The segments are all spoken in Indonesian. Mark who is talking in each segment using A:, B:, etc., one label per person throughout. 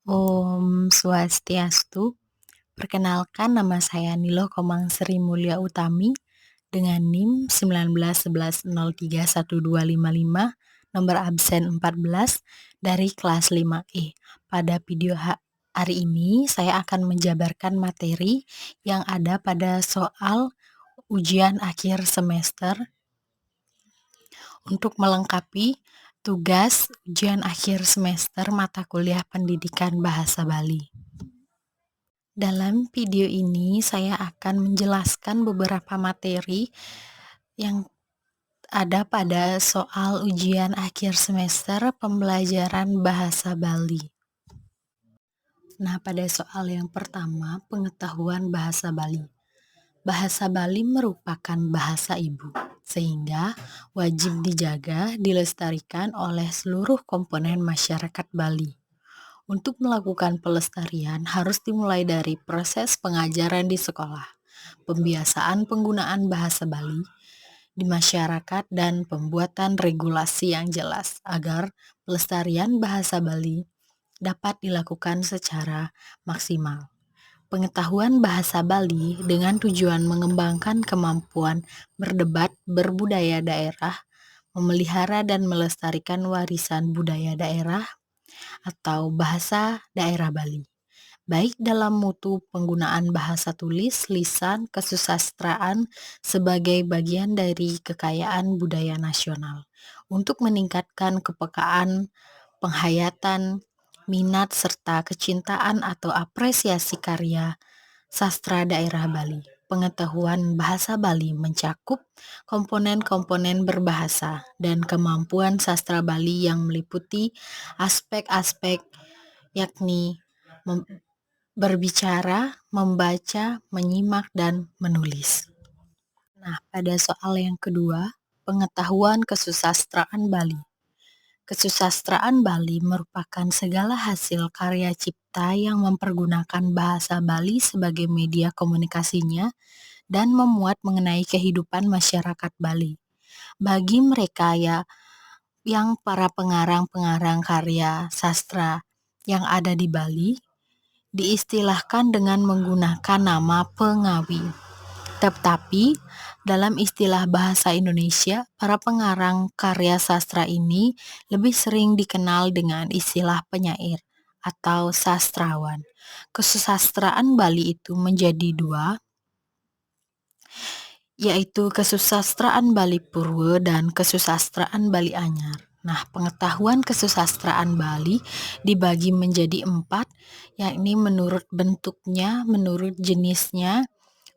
A: Om Swastiastu. Perkenalkan, nama saya Nilo Komang Sri Mulya Utami dengan NIM 1911031255, nomor absen 14 dari kelas 5E. Pada video hari ini saya akan menjabarkan materi yang ada pada soal ujian akhir semester untuk melengkapi tugas ujian akhir semester mata kuliah Pendidikan Bahasa Bali. Dalam video ini saya akan menjelaskan beberapa materi yang ada pada soal ujian akhir semester pembelajaran bahasa Bali. Nah, pada soal yang pertama, pengetahuan bahasa Bali. Bahasa Bali merupakan bahasa ibu, sehingga wajib dijaga, dilestarikan oleh seluruh komponen masyarakat Bali. Untuk melakukan pelestarian harus dimulai dari proses pengajaran di sekolah, pembiasaan penggunaan bahasa Bali di masyarakat, dan pembuatan regulasi yang jelas agar pelestarian bahasa Bali dapat dilakukan secara maksimal. Pengetahuan bahasa Bali dengan tujuan mengembangkan kemampuan berdebat berbudaya daerah, memelihara dan melestarikan warisan budaya daerah atau bahasa daerah Bali, baik dalam mutu penggunaan bahasa tulis, lisan, kesusastraan sebagai bagian dari kekayaan budaya nasional, untuk meningkatkan kepekaan, penghayatan, minat, serta kecintaan atau apresiasi karya sastra daerah Bali. Pengetahuan bahasa Bali mencakup komponen-komponen berbahasa dan kemampuan sastra Bali yang meliputi aspek-aspek yakni berbicara, membaca, menyimak, dan menulis. Nah, pada soal yang kedua, pengetahuan kesusastraan Bali. Kesusastraan Bali merupakan segala hasil karya cipta yang mempergunakan bahasa Bali sebagai media komunikasinya dan memuat mengenai kehidupan masyarakat Bali. Bagi mereka yang para pengarang-pengarang karya sastra yang ada di Bali, diistilahkan dengan menggunakan nama pengawi. Tetapi dalam istilah bahasa Indonesia, para pengarang karya sastra ini lebih sering dikenal dengan istilah penyair atau sastrawan. Kesusastraan Bali itu menjadi dua, yaitu kesusastraan Bali Purwo dan kesusastraan Bali Anyar. Nah, pengetahuan kesusastraan Bali dibagi menjadi 4, yakni menurut bentuknya, menurut jenisnya,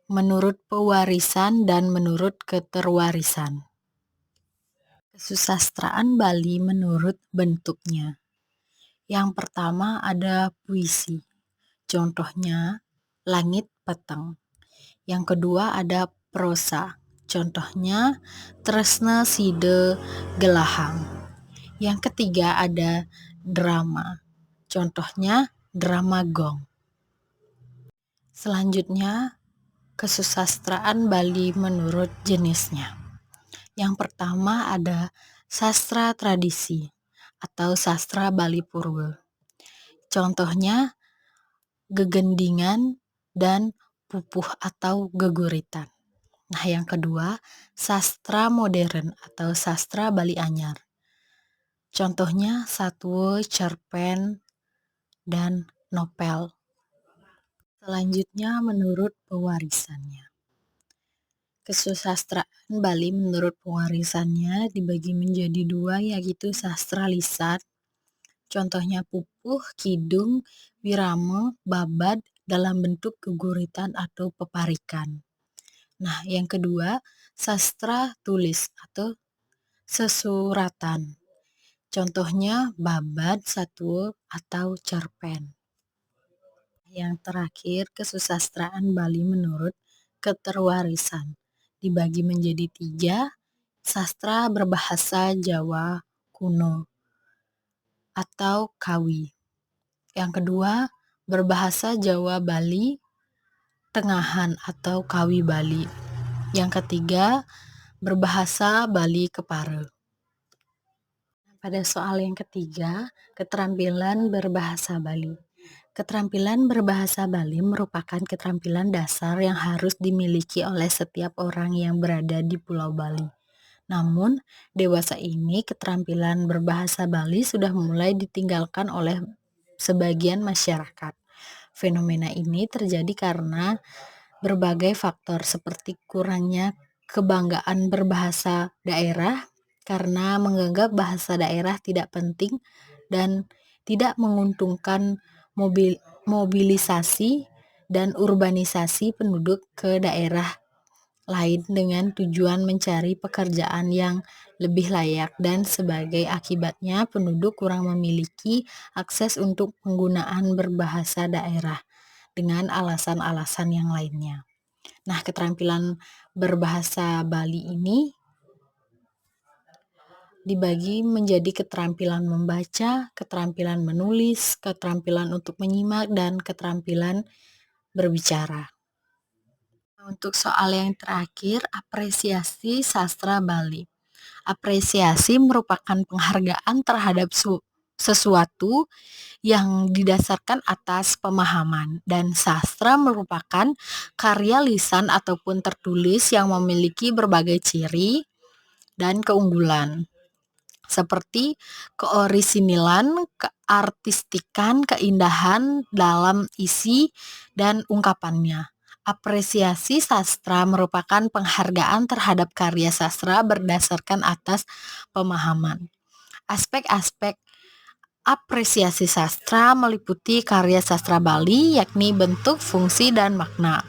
A: menurut pewarisan, dan menurut keterwarisan. Kesusastraan Bali menurut bentuknya. Yang pertama ada puisi. Contohnya Langit Peteng. Yang kedua ada prosa. Contohnya Tresna Side Gelahang. Yang ketiga ada drama. Contohnya drama Gong. Selanjutnya kesusastraan Bali menurut jenisnya. Yang pertama ada sastra tradisi atau sastra Bali Purwo. Contohnya Gegendingan dan Pupuh atau Geguritan. Nah, yang kedua sastra modern atau sastra Bali Anyar. Contohnya Satwa, Cerpen, dan Novel. Selanjutnya menurut pewarisannya. Kesusastraan Bali menurut pewarisannya dibagi menjadi dua, yaitu sastra lisan. Contohnya Pupuh, Kidung, Wirama, Babad dalam bentuk geguritan atau peparikan. Nah, yang kedua sastra tulis atau sesuratan. Contohnya Babad, Satwa, atau Cerpen. Yang terakhir, kesusastraan Bali menurut keterwarisan dibagi menjadi 3, sastra berbahasa Jawa kuno atau Kawi. Yang kedua, berbahasa Jawa Bali Tengahan atau Kawi Bali. Yang ketiga, berbahasa Bali Kepare. Pada soal yang ketiga, keterampilan berbahasa Bali. Keterampilan berbahasa Bali merupakan keterampilan dasar yang harus dimiliki oleh setiap orang yang berada di Pulau Bali. Namun, dewasa ini keterampilan berbahasa Bali sudah mulai ditinggalkan oleh sebagian masyarakat. Fenomena ini terjadi karena berbagai faktor seperti kurangnya kebanggaan berbahasa daerah karena menganggap bahasa daerah tidak penting dan tidak menguntungkan mobilisasi dan urbanisasi penduduk ke daerah lain dengan tujuan mencari pekerjaan yang lebih layak dan sebagai akibatnya penduduk kurang memiliki akses untuk penggunaan berbahasa daerah dengan alasan-alasan yang lainnya. Nah, keterampilan berbahasa Bali ini dibagi menjadi keterampilan membaca, keterampilan menulis, keterampilan untuk menyimak, dan keterampilan berbicara. Untuk soal yang terakhir, apresiasi sastra Bali. Apresiasi merupakan penghargaan terhadap sesuatu yang didasarkan atas pemahaman, dan sastra merupakan karya lisan ataupun tertulis yang memiliki berbagai ciri dan keunggulan seperti keorisinilan, keartistikan, keindahan dalam isi dan ungkapannya. Apresiasi sastra merupakan penghargaan terhadap karya sastra berdasarkan atas pemahaman. Aspek-aspek apresiasi sastra meliputi karya sastra Bali, yakni bentuk, fungsi, dan makna.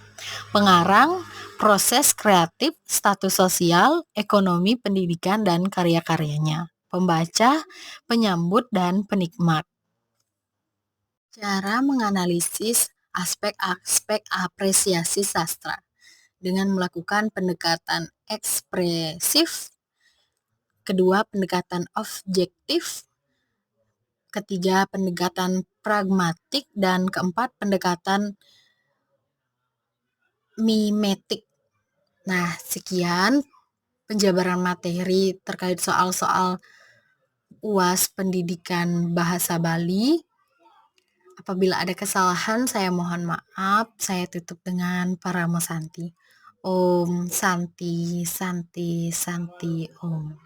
A: Pengarang, proses kreatif, status sosial, ekonomi, pendidikan, dan karya-karyanya. Pembaca, penyambut, dan penikmat. Cara menganalisis aspek-aspek apresiasi sastra dengan melakukan pendekatan ekspresif, kedua pendekatan objektif, ketiga pendekatan pragmatik, dan keempat pendekatan mimetik. Nah, sekian penjabaran materi terkait soal-soal UAS Pendidikan Bahasa Bali. Apabila ada kesalahan, saya mohon maaf. Saya tutup dengan Paramo Santi. Om Santi, Santi, Santi, Om.